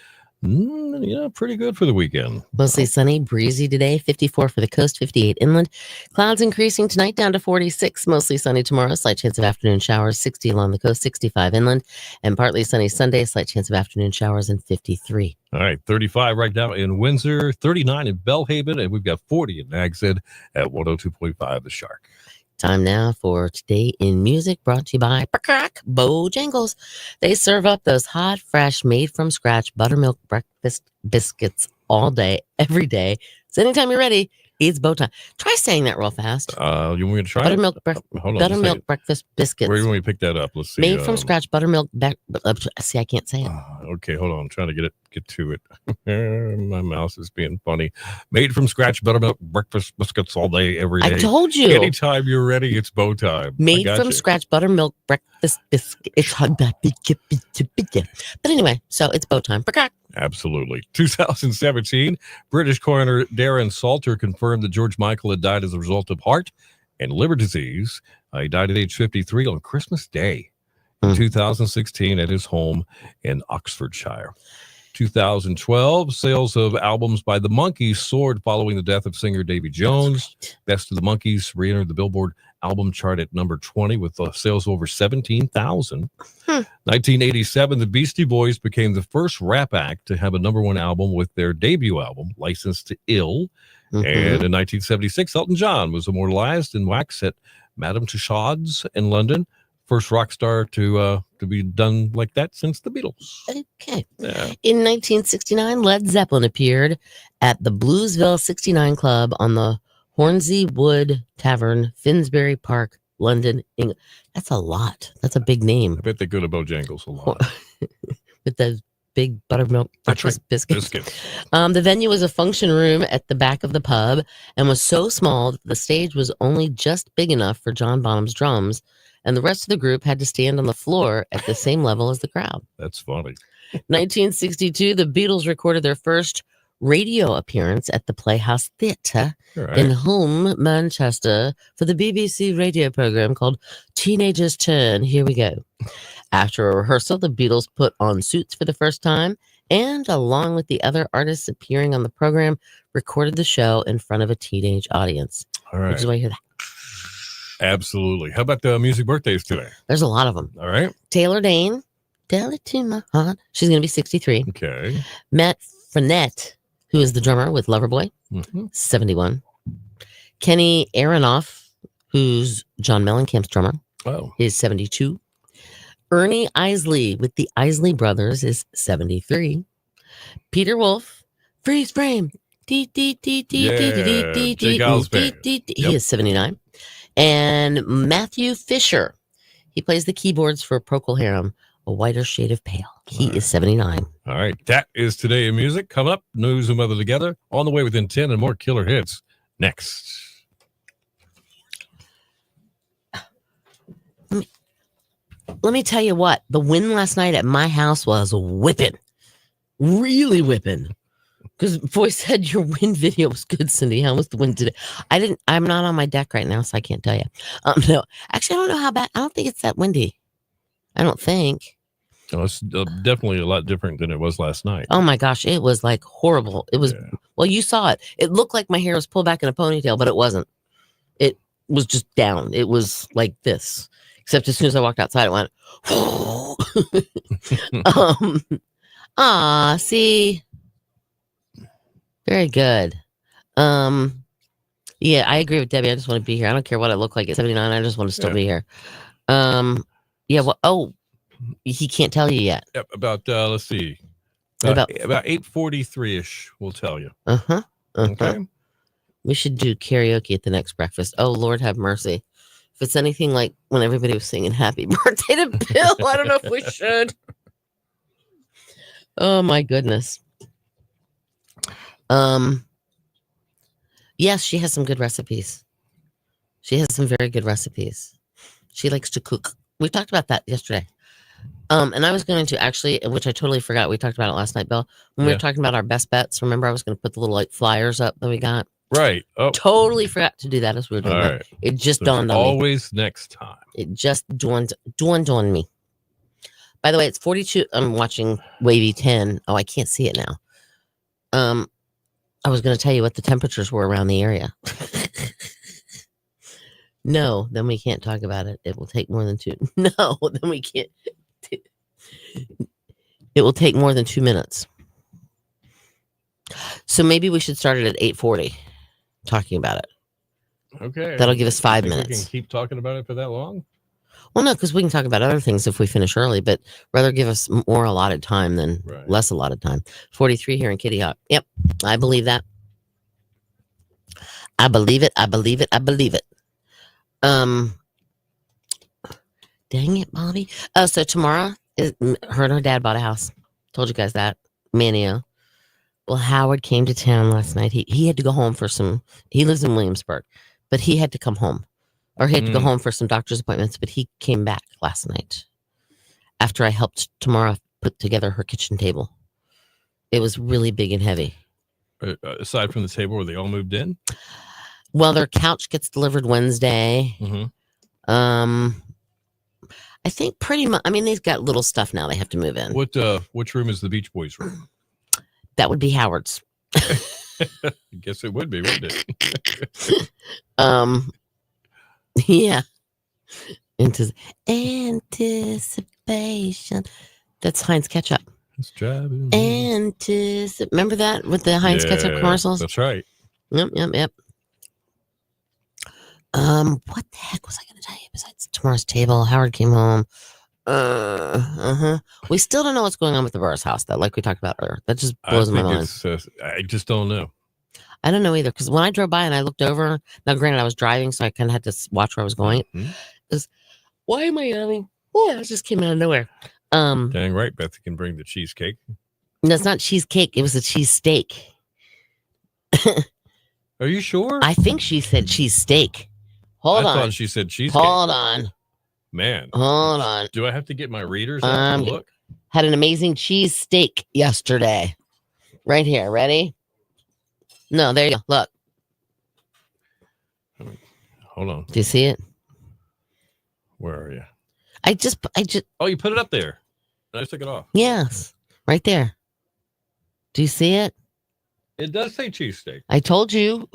S2: pretty good for the weekend.
S1: Mostly sunny, breezy today. 54 for the coast, 58 inland. Clouds increasing tonight down to 46. Mostly sunny tomorrow. Slight chance of afternoon showers, 60 along the coast, 65 inland. And partly sunny Sunday. Slight chance of afternoon showers and 53.
S2: All right, 35 right now in Windsor, 39 in Belhaven, and we've got 40 in Nags Head at 102.5 The Shark.
S1: Time now for Today in Music, brought to you by Bojangles. They serve up those hot, fresh, made-from-scratch buttermilk breakfast biscuits all day, every day. So anytime you're ready, it's bow time. Try saying that real fast.
S2: You want me to try
S1: Buttermilk,
S2: it? Hold on,
S1: buttermilk breakfast biscuits.
S2: Where do you want me to pick that up? Let's see.
S1: Made from scratch buttermilk. See, I can't say it.
S2: Okay, hold on. I'm trying to get to it. My mouse is being funny. Made from scratch buttermilk breakfast biscuits all day, every day.
S1: I told you.
S2: Anytime you're ready, it's bow time.
S1: Made from scratch buttermilk breakfast biscuits. But anyway, so it's bow time.
S2: Absolutely. 2017, British coroner Darren Salter confirmed that George Michael had died as a result of heart and liver disease. He died at age 53 on Christmas Day in 2016 at his home in Oxfordshire. 2012, sales of albums by the Monkees soared following the death of singer Davy Jones. Best of the Monkees re-entered the Billboard album chart at number 20 with sales over 17,000. 1987, the Beastie Boys became the first rap act to have a number one album with their debut album, Licensed to Ill. And in 1976, Elton John was immortalized in wax at Madame Tussauds in London. First rock star to be done like that since the Beatles.
S1: Okay.
S2: Yeah.
S1: In 1969, Led Zeppelin appeared at the Bluesville 69 Club on the Hornsey Wood Tavern, Finsbury Park, London, England. That's a lot. That's a big name.
S2: I bet they go to Bojangles a lot.
S1: With those big buttermilk breakfast biscuits.
S2: Biscuits.
S1: The venue was a function room at the back of the pub and was so small that the stage was only just big enough for John Bonham's drums, and the rest of the group had to stand on the floor at the same level as the crowd.
S2: That's funny.
S1: 1962, the Beatles recorded their first radio appearance at the Playhouse Theatre in Hulme, Manchester, for the BBC radio program called Teenager's Turn. Here we go. After a rehearsal, the Beatles put on suits for the first time and, along with the other artists appearing on the program, recorded the show in front of a teenage audience.
S2: All right.
S1: Which is why you hear that.
S2: Absolutely. How about the music birthdays today?
S1: There's a lot of them.
S2: All right.
S1: Taylor Dane, tell it to my heart. She's going to be 63.
S2: Okay.
S1: Matt Frenette, who is the drummer with Loverboy, 71. Kenny Aronoff, who's John Mellencamp's drummer, is 72. Ernie Isley with the Isley Brothers is 73. Peter Wolf, freeze frame. He is 79. And Matthew Fisher, he plays the keyboards for Procol Harum, A Whiter Shade of Pale. He is 79.
S2: All right. That is Today in Music. Coming up, news and weather together. On the way within 10 and more killer hits next.
S1: Let me tell you what, the wind last night at my house was whipping. Really whipping. Because Boy said your wind video was good, Cindy. How was the wind today? I'm not on my deck right now, so I can't tell you. No, actually, I don't know how bad. I don't think it's that windy. I don't think.
S2: Oh, it's definitely a lot different than it was last night.
S1: Oh my gosh, it was like horrible. It was, well, you saw it. It looked like my hair was pulled back in a ponytail, but it wasn't. It was just down. It was like this. Except as soon as I walked outside, it went, see. Very good. Yeah, I agree with Debbie. I just want to be here. I don't care what I look like at 79. I just want to still be here. Yeah, well, he can't tell you yet.
S2: Yep, about let's see. About 8:43ish, we'll tell you. Okay.
S1: We should do karaoke at the next breakfast. Oh, Lord have mercy. If it's anything like when everybody was singing happy birthday to Bill, I don't know if we should. Oh my goodness. Yes, she has some good recipes. She has some very good recipes. She likes to cook. We talked about that yesterday. And I was going to actually, which I totally forgot. We talked about it last night, Bill. When we
S2: Yeah.
S1: were talking about our best bets, remember I was going to put the little like flyers up that we got.
S2: Right. Oh,
S1: Totally forgot to do that as we were doing
S2: all
S1: that.
S2: right.
S1: It just
S2: There's
S1: dawned on me.
S2: always next time.
S1: It just dawned on me. By the way, it's 42. I'm watching Wavy 10. Oh, I can't see it now. I was going to tell you what the temperatures were around the area. No, then we can't talk about it. It will take more than 2. No, then we can't. It will take more than 2 minutes. So maybe we should start it at 8:40 talking about it.
S2: Okay.
S1: That'll give us 5
S2: Think We
S1: minutes.
S2: can keep talking about it for that long.
S1: Well, no, because we can talk about other things if we finish early, but rather give us more allotted time than
S2: Right.
S1: less allotted time. 43 here in Kitty Hawk. Yep, I believe that. I believe it. I believe it. I believe it. Dang it, Bobby. Oh, so tomorrow, her and her dad bought a house. Told you guys that. Manio. Well, Howard came to town last night. He had to go home for some. He lives in Williamsburg, but he had to come home, or he had to go home for some doctor's appointments. But he came back last night after I helped Tamara put together her kitchen table. It was really big and heavy.
S2: Aside from the table where they all moved in.
S1: Well, their couch gets delivered Wednesday.
S2: Mm-hmm.
S1: I think pretty much. I mean, they've got little stuff now they have to move in.
S2: Which room is the Beach Boys room?
S1: That would be Howard's.
S2: I guess it would be, wouldn't it?
S1: Yeah. Anticipation. That's Heinz ketchup.
S2: It's driving.
S1: Remember that with the Heinz ketchup commercials?
S2: That's right.
S1: Yep. What the heck was I going to tell you besides tomorrow's table? Howard came home. We still don't know what's going on with the Burris house, though, like we talked about earlier. That just blows my mind.
S2: I just don't know.
S1: I don't know either, because when I drove by and I looked over, now granted I was driving, so I kind of had to watch where I was going. Why am I yelling? Oh, it just came out of nowhere.
S2: Dang right, Beth can bring the cheesecake.
S1: No, it's not cheesecake. It was a cheese steak.
S2: Are you sure?
S1: I think she said cheese steak. Hold
S2: I
S1: on.
S2: thought she said cheesecake.
S1: Hold on.
S2: Man.
S1: Hold on.
S2: Do I have to get my readers out to look?
S1: Had an amazing cheese steak yesterday. Right here. Ready? No, there you go. Look.
S2: Hold on.
S1: Do you see it?
S2: Where are you?
S1: I just.
S2: Oh, you put it up there. I just took it off.
S1: Yes. Right there. Do you see it?
S2: It does say cheesesteak.
S1: I told you.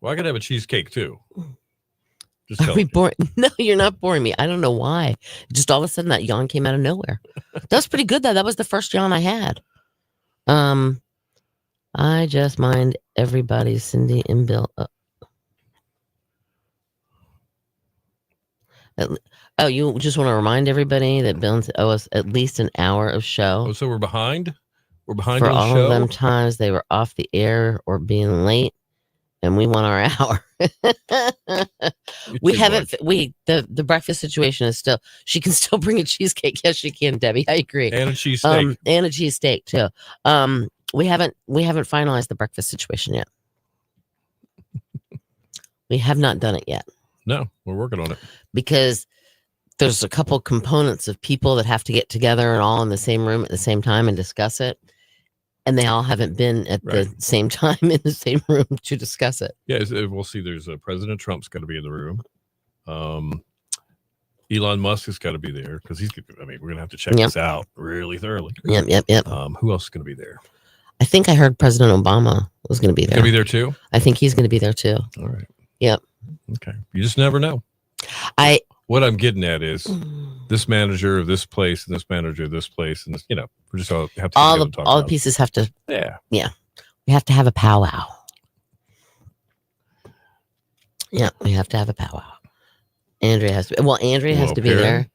S2: Well, I could have a cheesecake too. Just
S1: Are
S2: tell
S1: we
S2: me.
S1: boring? No, you're not boring me. I don't know why. Just all of a sudden that yawn came out of nowhere. That was pretty good though. That was the first yawn I had. I just mind everybody, Cindy and Bill. Oh, you just want to remind everybody that Bill owe us at least an hour of show
S2: Oh, so we're behind? We're behind
S1: for
S2: on the
S1: all
S2: show?
S1: of them times they were off the air or being late, and we want our hour.
S2: You're
S1: We
S2: too
S1: haven't.
S2: much.
S1: The breakfast situation is still. She can still bring a cheesecake. Yes, she can, Debbie. I agree.
S2: And a cheesesteak.
S1: And a cheesesteak too. We haven't finalized the breakfast situation yet. We have not done it yet
S2: No, we're working on it.
S1: because there's a couple components of people that have to get together and all in the same room at the same time and discuss it, and they all haven't been at the
S2: Right.
S1: same time in the same room to discuss it.
S2: Yeah, we'll see. There's President Trump's got to be in the room. Elon Musk has got to be there because we're going to have to check
S1: Yep.
S2: this out really thoroughly.
S1: Yep.
S2: Who else is going to be there?
S1: I think I heard President Obama was going to be there.
S2: Going to be there too?
S1: I think he's going to be there too.
S2: All right.
S1: Yep.
S2: Okay. You just never know.
S1: I
S2: What I'm getting at is this manager of this place and this manager of this place, and this, we're just all have to
S1: all
S2: sit down
S1: the
S2: and talk
S1: all the
S2: about it.
S1: pieces have to.
S2: Yeah.
S1: We have to have a powwow. Yeah, we have to have a powwow. Andrea has to. Well, Andrea has
S2: Well,
S1: to be
S2: Perrin-
S1: there.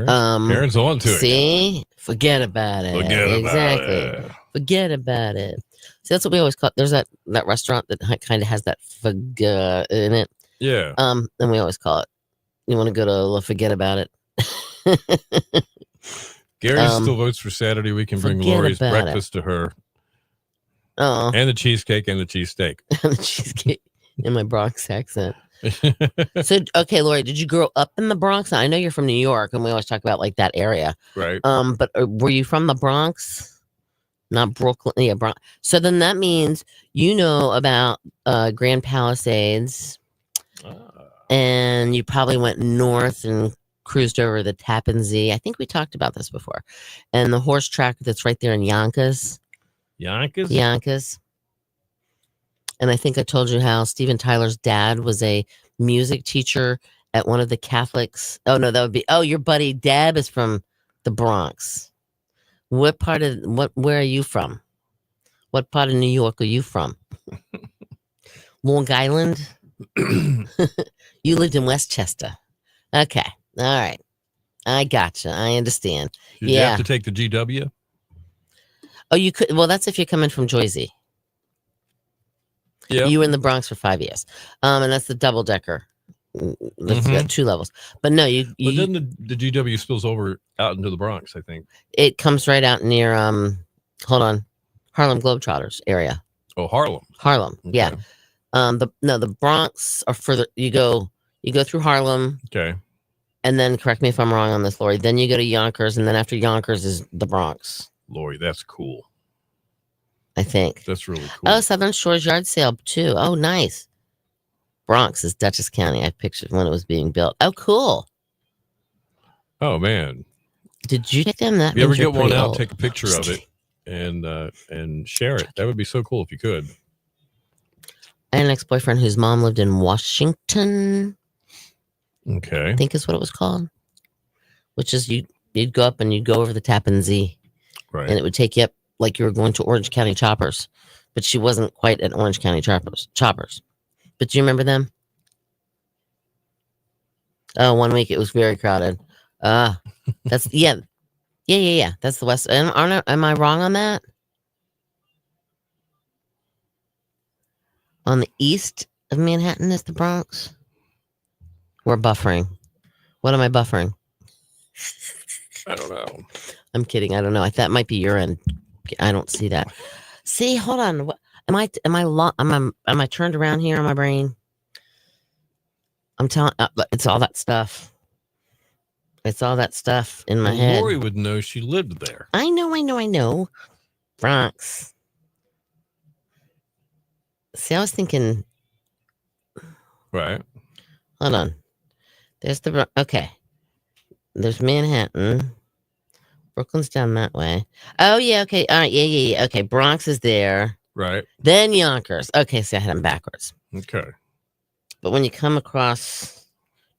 S2: Karen's on to it.
S1: See, forget about it.
S2: Forget about
S1: exactly.
S2: it.
S1: Forget about it. See, that's what we always call. There's that restaurant that kind of has that forget in it.
S2: Yeah.
S1: And we always call it. You want to go to forget about it.
S2: Gary still votes for Saturday. We can bring
S1: forget
S2: Lori's
S1: about it.
S2: breakfast to her
S1: Oh,
S2: and the cheesecake and the cheesesteak.
S1: the cheesecake in my Bronx accent. So, okay, Lori, did you grow up in the Bronx? I know you're from New York, and we always talk about like that area.
S2: Right.
S1: But were you from the Bronx? Not Brooklyn. Yeah, Bronx. So then that means you know about Grand Palisades, and you probably went north and cruised over the Tappan Zee. I think we talked about this before. And the horse track that's right there in Yonkers.
S2: Yonkers?
S1: And I think I told you how Steven Tyler's dad was a music teacher at one of the Catholics. Oh, no, that would be, your buddy Deb is from the Bronx. Where are you from? What part of New York are you from? Long Island? You lived in Westchester. Okay. All right. I gotcha. I understand.
S2: Did you have to take the GW?
S1: Oh, you could. Well, that's if you're coming from Jersey.
S2: Yeah.
S1: You were in the Bronx for 5 years. And that's the double decker. That's got 2 levels. But no,
S2: But then the GW spills over out into the Bronx, I think.
S1: It comes right out near hold on, Harlem Globetrotters area.
S2: Oh, Harlem.
S1: Okay. Yeah. The Bronx are further. You go through Harlem.
S2: Okay.
S1: And then correct me if I'm wrong on this, Lori. Then you go to Yonkers, and then after Yonkers is the Bronx.
S2: Lori, that's cool.
S1: I think.
S2: That's really cool.
S1: Oh, Southern Shores yard sale too. Oh, nice. Bronx is Dutchess County. I pictured when it was being built. Oh, cool.
S2: Oh man.
S1: Did you take them? That
S2: if you ever get one out,
S1: old.
S2: take a picture of it and share it. That would be so cool if you could.
S1: I had an ex-boyfriend whose mom lived in Washington.
S2: Okay.
S1: I think is what it was called. Which is you'd go up and you'd go over the Tappan Zee.
S2: Right.
S1: And it would take you up like you were going to Orange County Choppers. But she wasn't quite at Orange County Choppers. But do you remember them? Oh, 1 week it was very crowded. That's yeah. That's the West. Am I wrong on that? On the east of Manhattan is the Bronx. We're buffering. What am I buffering?
S2: I don't know.
S1: I'm kidding. I don't know. That might be your end. I don't see that. See, hold on. What am I turned around here on my brain? I'm telling. It's all that stuff. It's all that stuff in my head.
S2: Lori would know she lived there.
S1: I know. Bronx. See, I was thinking.
S2: Right.
S1: Hold on. There's the okay. There's Manhattan. Brooklyn's down that way. Oh yeah. Okay. All right. Yeah. Okay. Bronx is there.
S2: Right.
S1: Then Yonkers. Okay. See, I had them backwards.
S2: Okay.
S1: But when you come across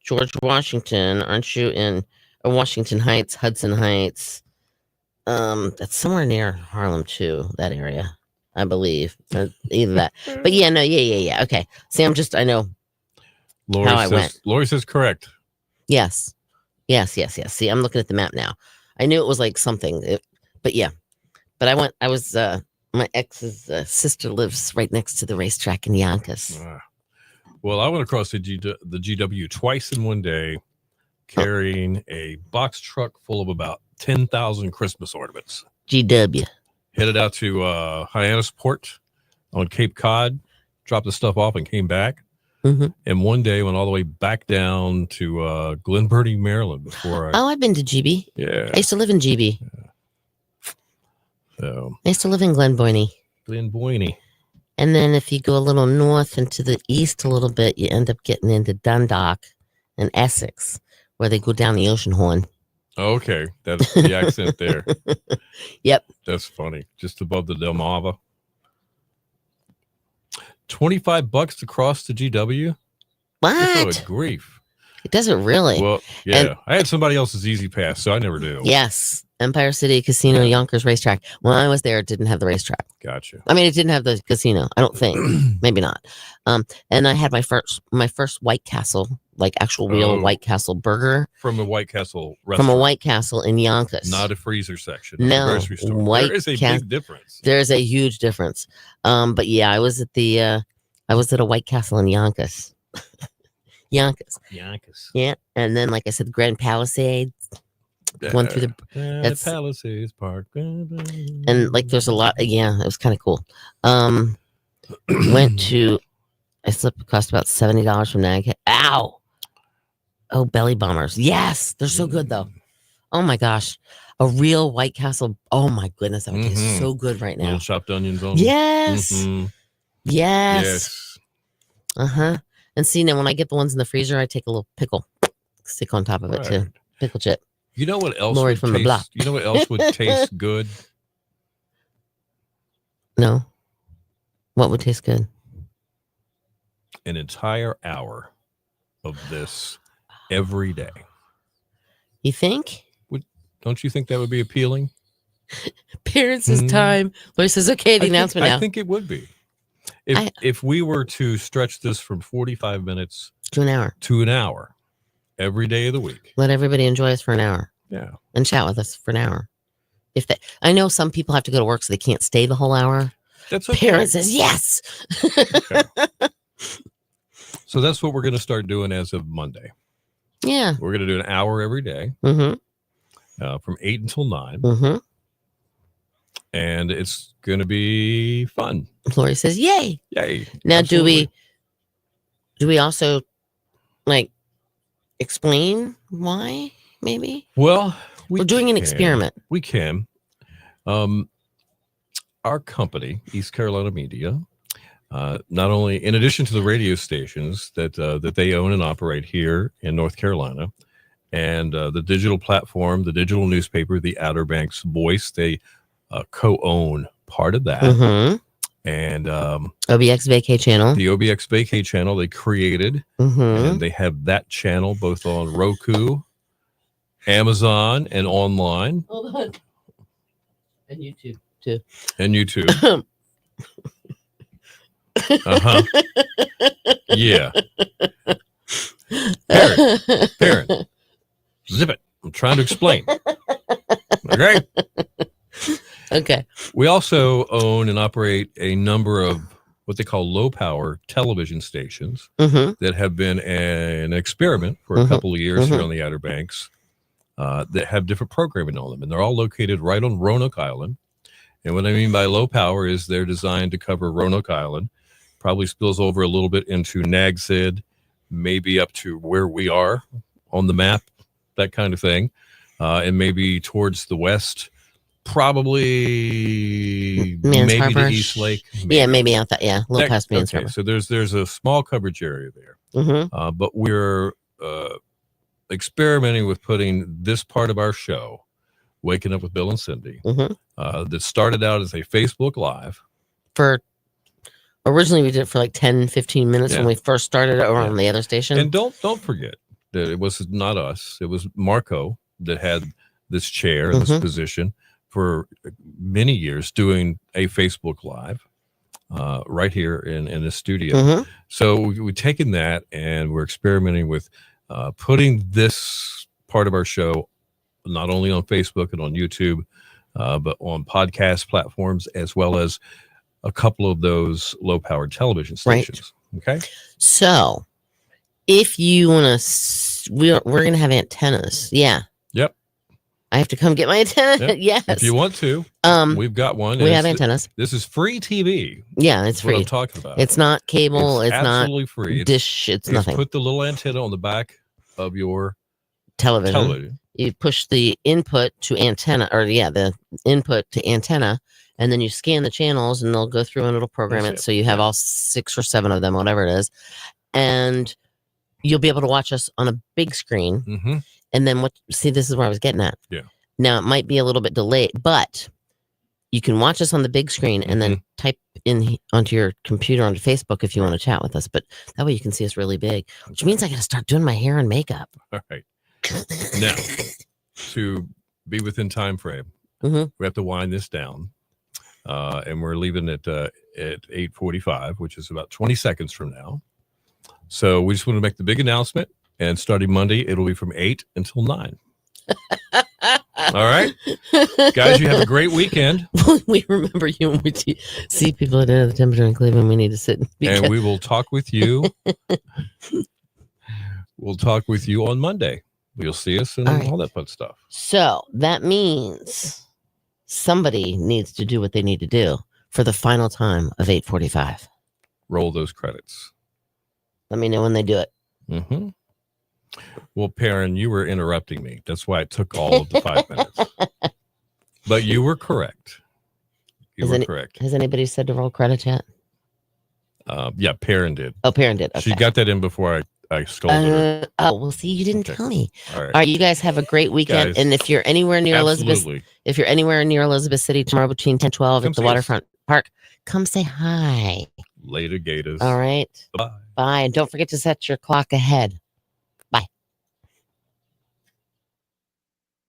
S1: George Washington, aren't you in Washington Heights, Hudson Heights? That's somewhere near Harlem too. That area, I believe. Either that. But yeah. No. Yeah. Okay. See, I know.
S2: Lori says correct.
S1: Yes. See, I'm looking at the map now. I knew it was like something, but yeah. But I was, my ex's sister lives right next to the racetrack in Yonkers.
S2: Well, I went across the GW twice in one day, carrying a box truck full of about 10,000 Christmas ornaments.
S1: GW. Headed
S2: out to Hyannisport on Cape Cod, dropped the stuff off and came back.
S1: Mm-hmm.
S2: And one day went all the way back down to Glen Burnie, Maryland before
S1: I've been to GB.
S2: Yeah.
S1: I used to live in GB.
S2: Yeah. So
S1: I used to live in Glen Burnie. And then if you go a little north and to the east a little bit, you end up getting into Dundalk and Essex, where they go down the Ocean Horn.
S2: Okay. That's the accent there.
S1: Yep.
S2: That's funny. Just above the Delmava. $25 to cross the GW?
S1: What?
S2: Good grief.
S1: It doesn't really.
S2: Well, yeah. I had somebody else's Easy Pass, so I never do.
S1: Yes. Empire City Casino, Yonkers Racetrack. When I was there, it didn't have the racetrack.
S2: Gotcha.
S1: I mean, it didn't have the casino. I don't think. Maybe not. And I had my first White Castle, like actual real White Castle burger.
S2: From a White Castle restaurant.
S1: From a White Castle in Yonkers.
S2: Not a freezer section.
S1: No.
S2: A grocery store. There is a big difference.
S1: There's a huge difference. But yeah, I was at a White Castle in Yonkers. Yonkers. Yeah. And then, like I said, Grand Palisades. Going through the
S2: Palisades Park.
S1: And like there's a lot. Yeah, it was kind of cool. Went to I slip cost about $70 from Nag. Ow! Oh, belly bombers. Yes, they're so good though. Oh my gosh, a real White Castle. Oh my goodness, that would taste so good right now.
S2: Little chopped onions on.
S1: Yes,
S2: Mhm.
S1: yes.
S2: Yes.
S1: And see now, when I get the ones in the freezer, I take a little pickle, stick on top of it too.
S2: Right.
S1: Pickle chip.
S2: You know what else
S1: Lori
S2: would
S1: from the
S2: taste?
S1: block.
S2: You know what else would taste good?
S1: No, what would taste good?
S2: An entire hour of this every day.
S1: You think?
S2: Don't you think that would be appealing?
S1: Parents' time. Lori says, "Okay, the announcement now."
S2: I think it would be. If we were to stretch this from 45 minutes
S1: to an hour
S2: to an hour every day of the week.
S1: Let everybody enjoy us for an hour.
S2: Yeah.
S1: And chat with us for an hour. If they, I know some people have to go to work, so they can't stay the whole hour.
S2: That's okay.
S1: Parents says yes.
S2: Okay. So that's what we're going to start doing as of Monday.
S1: Yeah.
S2: We're going to do an hour every day from 8 until 9. And it's going to be fun.
S1: Lori says, yay.
S2: Yay.
S1: Now,
S2: Absolutely.
S1: do we also like explain why maybe?
S2: Well,
S1: we're doing an experiment.
S2: We can. Our company, East Carolina Media, not only in addition to the radio stations that they own and operate here in North Carolina, and the digital platform, the digital newspaper, the Outer Banks Voice, they co-own part of that. And
S1: OBX Vacay channel,
S2: the OBX Vacay channel, they created, and they have that channel both on Roku, Amazon, and online.
S1: Hold on. And YouTube too.
S2: And YouTube. Yeah. Parent. Zip it. I'm trying to explain. Okay.
S1: Okay.
S2: We also own and operate a number of what they call low power television stations that have been an experiment for a couple of years here on the Outer Banks that have different programming on them. And they're all located right on Roanoke Island. And what I mean by low power is they're designed to cover Roanoke Island, probably spills over a little bit into Nags Head, maybe up to where we are on the map, that kind of thing. And maybe towards the west, probably maybe
S1: Harbor.
S2: to East Lake.
S1: Maybe. Yeah, maybe out that. Yeah, a little past Mans Harbor.
S2: So there's a small coverage area there. But we're experimenting with putting this part of our show, Waking Up with Bill and Cindy, that started out as a Facebook Live.
S1: Originally, we did it for like 10, 15 minutes when we first started over on the other station.
S2: And don't forget that it was not us. It was Marco that had this chair and this position for many years doing a Facebook Live right here in the studio. So we've taken that and we're experimenting with putting this part of our show not only on Facebook and on YouTube, but on podcast platforms, as well as a couple of those low-powered television stations. Right. Okay.
S1: So, if you want to, we're going to have antennas. Yeah.
S2: Yep.
S1: I have to come get my antenna.
S2: Yep.
S1: Yes.
S2: If you want to, we've got one.
S1: We have antennas.
S2: This is free TV.
S1: Yeah, it's free.
S2: What I'm talking about.
S1: It's not cable. It's
S2: absolutely
S1: not
S2: free.
S1: Dish. It's nothing.
S2: Put the little antenna on the back of your
S1: television. You push the input to antenna, or the input to antenna, and then you scan the channels, and they'll go through and it'll program it. So you have all 6 or 7 of them, whatever it is, and you'll be able to watch us on a big screen. And then this is where I was getting at.
S2: Yeah.
S1: Now it might be a little bit delayed, but you can watch us on the big screen and then type in onto your computer onto Facebook if you want to chat with us. But that way you can see us really big, which means I got to start doing my hair and makeup.
S2: All right. Now, to be within time frame, we have to wind this down, and we're leaving it at 8:45, which is about 20 seconds from now. So we just want to make the big announcement, and starting Monday, it'll be from 8 until 9. All right, guys, you have a great weekend.
S1: We remember you when we see people at the temperature in Cleveland. We need to sit
S2: and we will talk with you. We'll talk with you on Monday. You'll see us and all that fun stuff.
S1: So that means somebody needs to do what they need to do for the final time of 8:45.
S2: Roll those credits.
S1: Let me know when they do it.
S2: Mm-hmm. Well, Perrin, you were interrupting me. That's why it took all of the 5 minutes. But you were correct. You were correct.
S1: Has anybody said to roll credit yet?
S2: Yeah, Perrin did.
S1: Oh, Perrin did. Okay.
S2: She got that in before I scolded her.
S1: Oh, well, see, you didn't
S2: Okay.
S1: tell me.
S2: All right.
S1: All right, you guys have a great weekend.
S2: Guys,
S1: and if you're anywhere near
S2: Absolutely.
S1: Elizabeth City tomorrow between 10 and 12
S2: Come
S1: at the
S2: see us.
S1: waterfront park, come say hi.
S2: Later, Gators.
S1: All right.
S2: Bye.
S1: Bye. And don't forget to set your clock ahead.